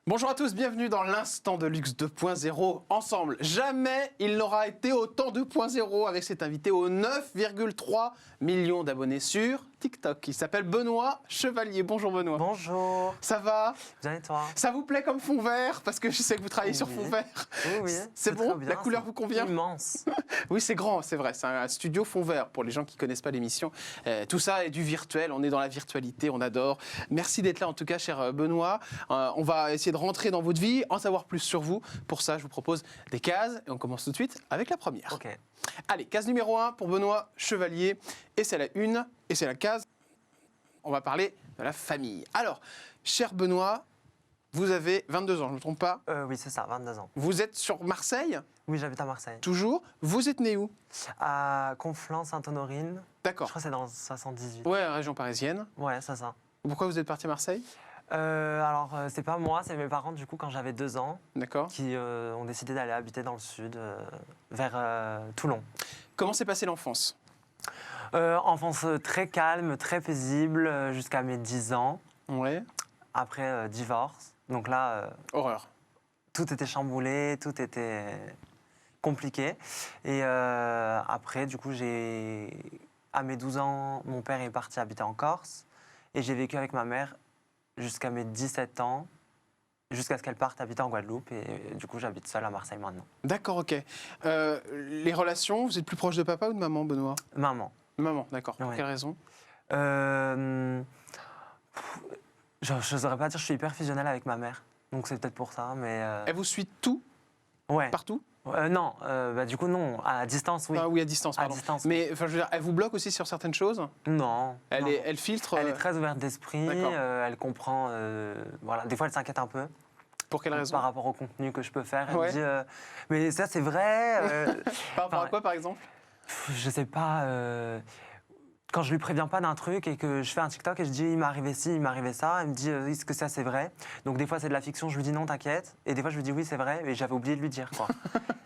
Bonjour à tous, bienvenue dans l'instant de luxe 2.0 ensemble. Jamais il n'aura été autant 2.0 avec cet invité aux 9,3 millions d'abonnés sur TikTok. Il s'appelle Benoît Chevalier. Bonjour Benoît. Bonjour. Ça va? Bien et toi? Ça vous plaît comme fond vert? Parce que je sais que vous travaillez sur fond vert. Oui. C'est bon? très bien, La couleur vous convient? Immense. Oui, c'est grand, c'est vrai. C'est un studio fond vert pour les gens qui ne connaissent pas l'émission. Tout ça est du virtuel. On est dans la virtualité, on adore. Merci d'être là en tout cas, cher Benoît. On va essayer de rentrer dans votre vie, en savoir plus sur vous. Pour ça, je vous propose des cases et on commence tout de suite avec la première. Ok. Allez, case numéro 1 pour Benoît Chevalier. Et c'est la une, et c'est la case. On va parler de la famille. Alors, cher Benoît, vous avez 22 ans, je ne me trompe pas? Oui, c'est ça, 22 ans. Vous êtes sur Marseille? Oui, j'habite à Marseille. Toujours. Vous êtes né où? À Conflans-Sainte-Honorine. Je D'accord. crois que c'est dans le 78. Ouais, région parisienne. Ouais, c'est ça. Pourquoi vous êtes parti à Marseille? C'est pas moi, c'est mes parents, du coup, quand j'avais 2 ans, D'accord. qui ont décidé d'aller habiter dans le sud, vers Toulon. Comment s'est passée l'enfance? Enfance très calme, très paisible, jusqu'à mes 10 ans. Ouais. Après, divorce. Donc là, Horreur. tout était chamboulé, tout était compliqué. Et après, du coup, à mes 12 ans, mon père est parti habiter en Corse. Et j'ai vécu avec ma mère jusqu'à mes 17 ans, jusqu'à ce qu'elle parte habiter en Guadeloupe. Et du coup, j'habite seule à Marseille maintenant. D'accord, ok. Les relations, vous êtes plus proche de papa ou de maman, Benoît? Maman. Maman, d'accord. Pour Ouais. quelle raison? Je ne saurais pas dire, je suis hyper fusionnel avec ma mère. Donc c'est peut-être pour ça, mais... Elle vous suit tout, ouais. partout? Non, du coup, non. À distance, oui. Ah oui, à distance, À pardon. distance. Mais enfin, je veux dire, elle vous bloque aussi sur certaines choses? Non. Elle, non. elle filtre Elle est très ouverte d'esprit, D'accord. elle comprend. Voilà. Des fois, elle s'inquiète un peu Pour quelle raison? par rapport au contenu que je peux faire. Elle Ouais. me dit mais ça, c'est vrai. Par rapport à quoi, par exemple? Je sais pas. Quand je lui préviens pas d'un truc et que je fais un TikTok et je dis il m'est arrivé ci, il m'est arrivé ça, elle me dit est-ce que ça c'est vrai? Donc des fois c'est de la fiction, je lui dis non t'inquiète, et des fois je lui dis oui c'est vrai, et j'avais oublié de lui dire quoi.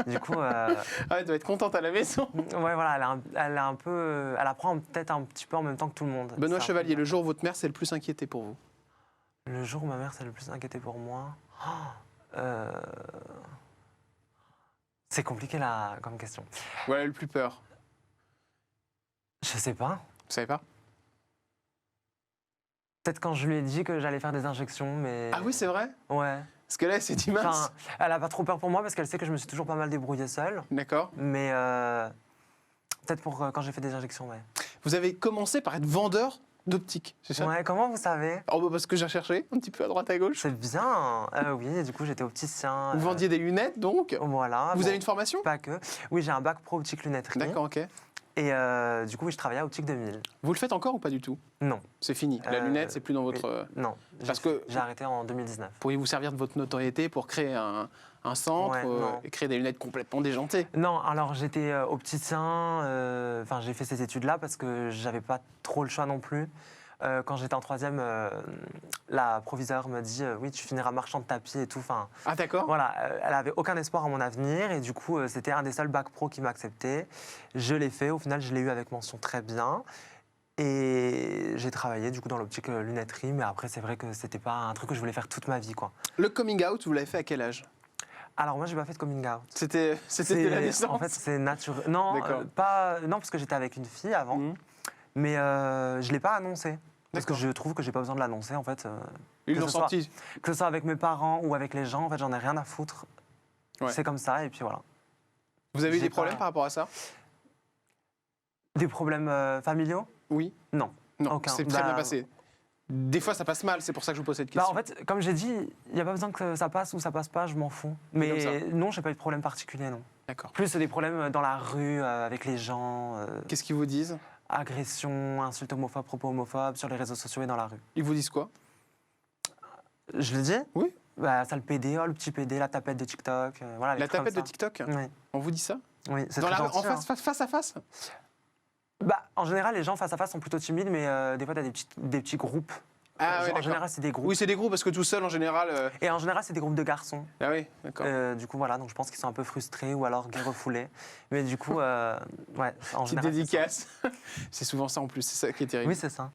Du coup, Ah, elle doit être contente à la maison. ouais voilà, elle apprend peut-être un petit peu en même temps que tout le monde. Benoît C'est un Chevalier, peu- le jour où votre mère s'est le plus inquiétée pour vous? Le jour où ma mère s'est le plus inquiétée pour moi, c'est compliqué là comme question. Ou elle a le plus peur? Je sais pas. Vous savez pas? Peut-être quand je lui ai dit que j'allais faire des injections, mais... Ah oui, c'est vrai? Ouais. Parce que là, elle s'est dit mince. Enfin, elle a pas trop peur pour moi parce qu'elle sait que je me suis toujours pas mal débrouillé seule. D'accord. Mais peut-être pour quand j'ai fait des injections, ouais. Vous avez commencé par être vendeur d'optique, c'est ça? Ouais, comment vous savez? Oh, bah, parce que j'ai recherché un petit peu à droite à gauche. C'est bien. Oui, du coup, j'étais opticien. Vous vendiez des lunettes, donc? Voilà. Vous bon, avez une formation? Pas que. Oui, j'ai un bac pro optique lunetterie. D'accord, ok. Et du coup, oui, je travaillais à Optique 2000. Vous le faites encore ou pas du tout? Non. C'est fini. La lunette, c'est plus dans votre... Non. Parce que- J'ai arrêté en 2019. Pourriez-vous servir de votre notoriété pour créer un centre Ouais, non. et créer des lunettes complètement déjantées? Non, alors j'étais opticien, enfin j'ai fait ces études-là parce que j'avais pas trop le choix non plus. Quand j'étais en 3e, la proviseure me dit oui, tu finiras marchand de tapis et tout. Enfin, Ah d'accord. voilà, elle avait aucun espoir en mon avenir et du coup, c'était un des seuls bac pro qui m'a accepté. Je l'ai fait, au final, je l'ai eu avec mention très bien. Et j'ai travaillé du coup dans l'optique lunetterie, mais après, c'est vrai que c'était pas un truc que je voulais faire toute ma vie, quoi. Le coming out, vous l'avez fait à quel âge? Alors moi, j'ai pas fait de coming out. C'était de la naissance? En fait, c'est naturel. Non, D'accord. non, parce que j'étais avec une fille avant, Mhm. mais je l'ai pas annoncé. Parce que D'accord. je trouve que j'ai pas besoin de l'annoncer, en fait. Ils que l'ont ce soit- senti. Que ce soit avec mes parents ou avec les gens, en fait, j'en ai rien à foutre. Ouais. C'est comme ça, et puis voilà. Vous avez eu J'ai des problèmes pas- par rapport à ça? Des problèmes familiaux? Oui. Non. Non, Aucun. c'est très Bah, bien passé. Des fois, ça passe mal, c'est pour ça que je vous pose cette question. Bah, en fait, comme j'ai dit, il n'y a pas besoin que ça passe ou ça passe pas, je m'en fous. comme Mais ça. non, j'ai pas eu de problème particulier, non. D'accord. Plus des problèmes dans la rue, avec les gens, Qu'est-ce qu'ils vous disent? agressions, insultes homophobes, propos homophobes sur les réseaux sociaux et dans la rue. Ils vous disent quoi? Je le dis? Oui. Bah, ça le PD, oh, le petit PD, la tapette de TikTok. Voilà, les La trucs comme tapette de ça. TikTok? Oui, On vous dit ça? oui, c'est Dans très la rue, gentil, hein. face à face? Bah, en général, les gens face à face sont plutôt timides, mais des fois, tu as des petits groupes. Ah oui, En d'accord. général, c'est des groupes. Oui, c'est des groupes parce que tout seul, en général. Et en général, c'est des groupes de garçons. Ah oui, d'accord. Du coup, voilà, donc je pense qu'ils sont un peu frustrés ou alors refoulés. Mais du coup, ouais, en Petite général. dédicace. C'est souvent ça en plus, c'est ça qui est c'est ça. terrible. Oui, c'est ça.